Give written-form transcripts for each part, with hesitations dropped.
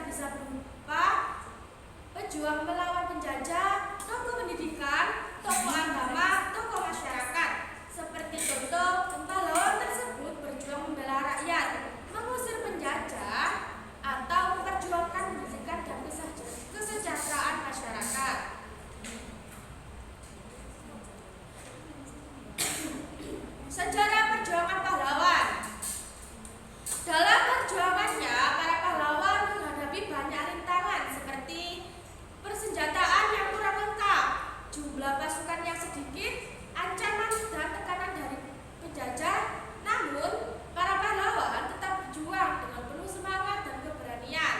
bisa berupa pejuang melawan penjajah, tokoh pendidikan, tokoh agama, tokoh masyarakat. Seperti contoh, pahlawan tersebut berjuang membela rakyat, mengusir penjajah, atau memperjuangkan pendidikan dan kesejahteraan masyarakat. Sejarah perjuangan pahlawan. Dalam perjuangannya, para pahlawan menghadapi banyak rintangan seperti persenjataan yang kurang lengkap, jumlah pasukan yang sedikit, ancaman dan tekanan dari penjajah. Namun, para pahlawan tetap berjuang dengan penuh semangat dan keberanian.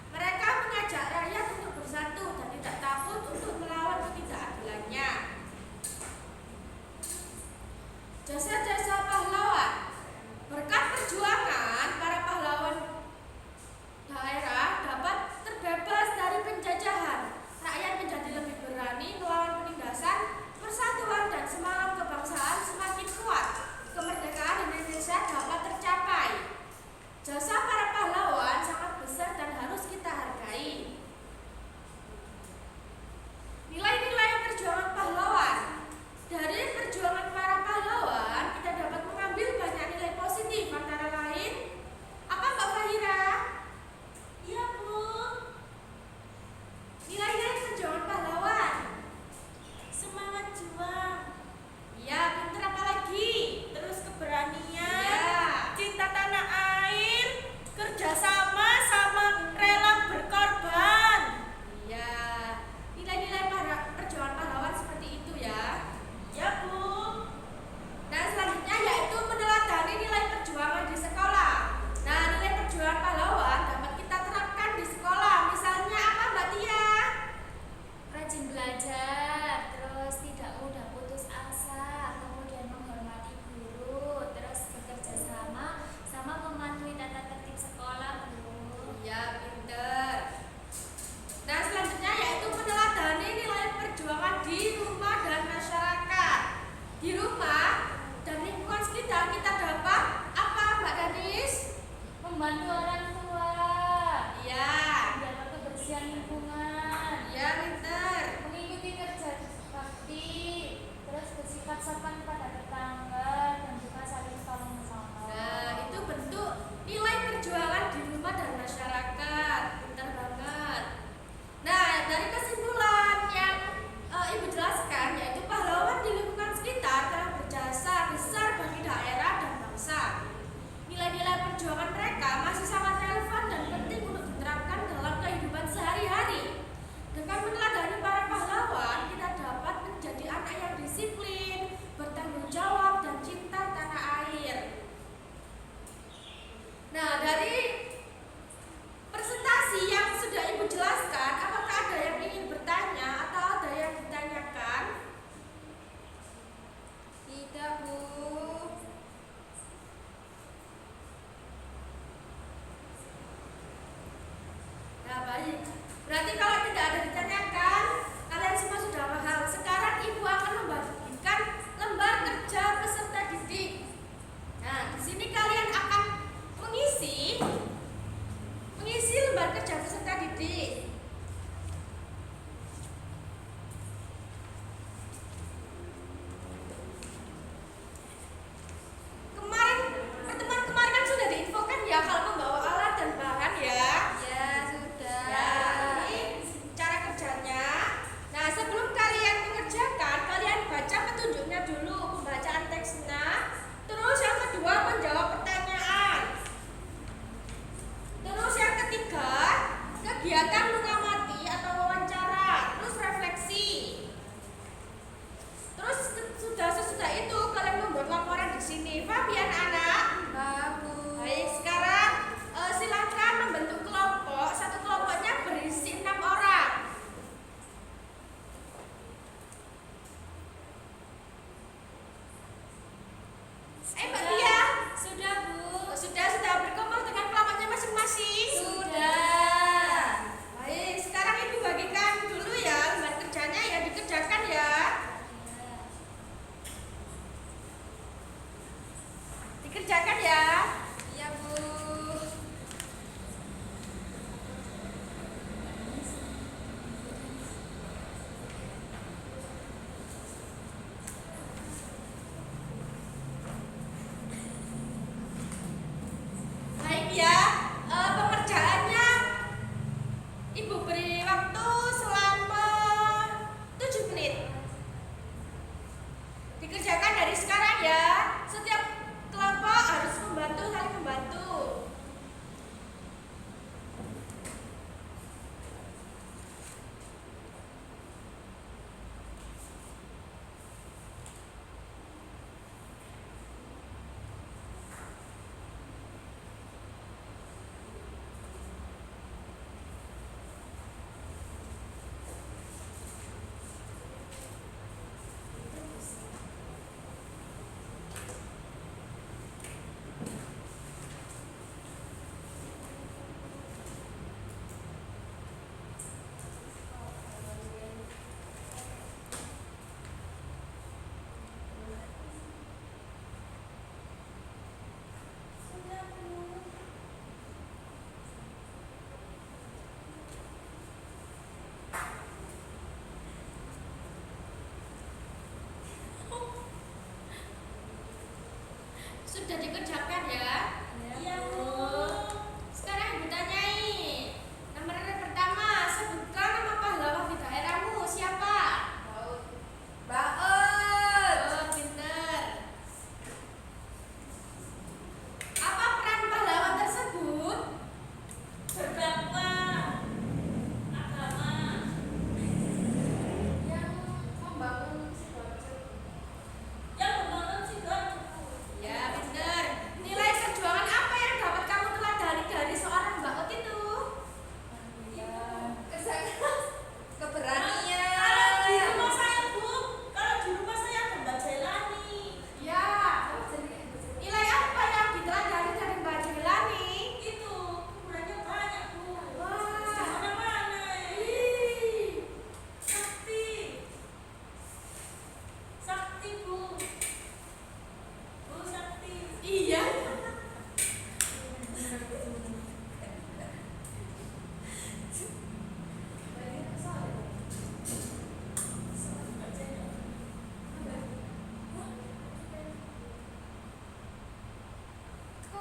Mereka mengajak rakyat untuk bersatu dan tidak takut untuk melawan ketidakadilannya. Jasa-jasa pahlawan. Berkat perjuangan, para pahlawan daerah dapat terbebas dari penjajahan. Rakyat menjadi lebih berani melawan penindasan, persatuan dan semangat kebangsaan semakin kuat. Kemerdekaan Indonesia dapat tercapai. Jasa para pahlawan sangat besar dan harus kita hargai. Nilai-nilai perjuangan pahlawan. Dari perjuangan para pahlawan, kita dapat mengambil banyak nilai positif, antara lain, apa Mbak Fahira? Iya, Bu. Nilai-nilai perjuangan pahlawan. Semangat juang. Iya, pinter apa lagi? Terus keberanian, ya. Cinta tanah air, kerjasama sama rela berkorban. Iya, nilai-nilai perjuangan pahlawan seperti itu ya. Ya, Bu. Nah, selanjutnya yaitu meneladani nilai perjuangan di sekolah. Nah, nilai perjuangan pahlawan dapat kita terapkan di sekolah. Misalnya apa, Mbak Tia? Rajin belajar, terus tidak mudah putus asa, kemudian menghormati guru, terus bekerja sama mematuhi tata tertib sekolah, Bu. Ya, pinter. Nah, selanjutnya yaitu meneladani nilai perjuangan di rumah dan masyarakat. Di rumah dan lingkungan sekitar kita dapat apa, Mbak Danis? Membantu orang tua, Ya, menjaga kebersihan lingkungan, ya, pinter. mengikuti kerja bakti, terus bersifat sopan pada tetangga dan juga saling tolong menolong. Nah, itu bentuk nilai perjuangan di rumah dan masyarakat. Pinter banget. Nah, dari kesimpulan yang Ibu jelaskan, yaitu pahlawan di lingkungan sekitar telah berjasa besar bagi daerah dan bangsa. Nilai-nilai perjuangan mereka masih sangat relevan dan penting untuk diterapkan dalam kehidupan sehari-hari. Dengan meneladani para pahlawan, kita dapat menjadi anak yang disiplin, bertanggung jawab, dan cinta tanah air. Nah, dari presentasi yang sudah Ibu jelaskan, apakah ada yang ingin bertanya atau ada yang ditanyakan? Tidak, Bu. Nah, baik. Berarti kalau tidak ada ditanyakan, kalian semua sudah paham. Sekarang Ibu akan membagikan lembar kerja peserta didik. Nah, di sini kalian akan mengisi lembar kerja peserta didik. Pertemuan kemarin kan sudah diinfokan ya kalau membawa alat dan bahan ya. Ya, sudah. Ya, ini cara kerjanya. Nah, sebelum kalian mengerjakan, kalian baca petunjuknya dulu, pembacaan teksnya. Terus yang kedua menjawab pertanyaan.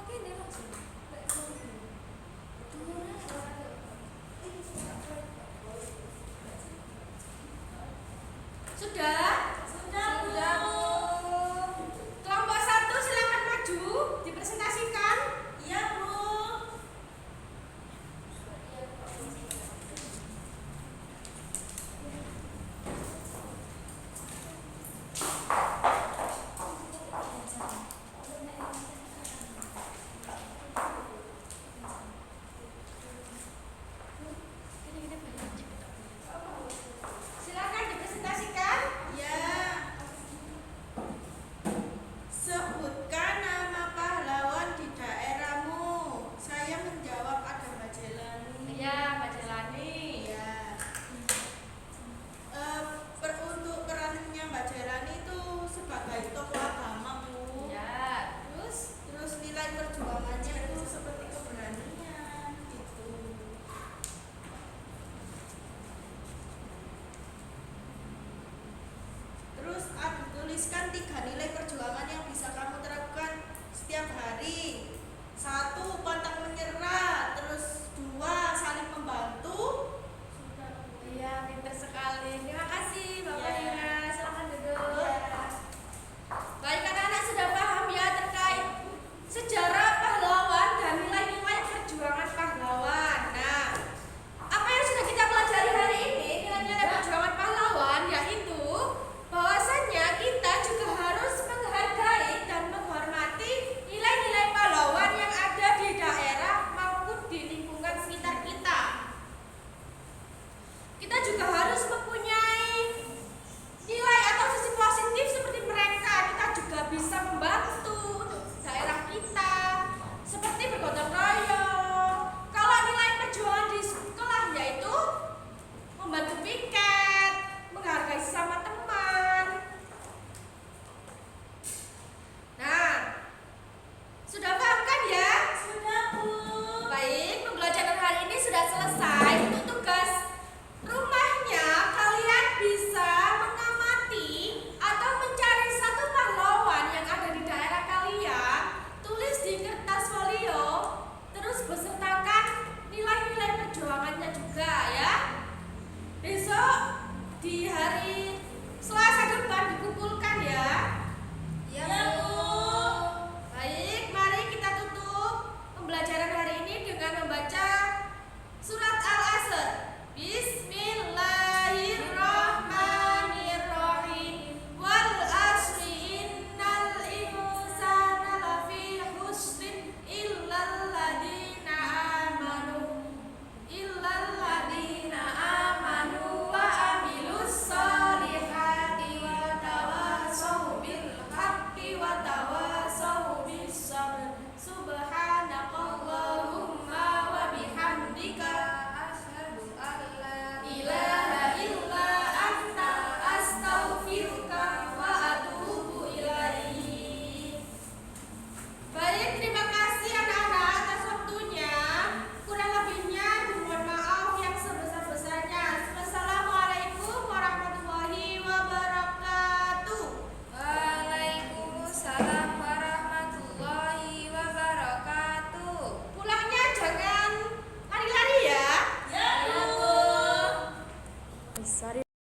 kene langsung.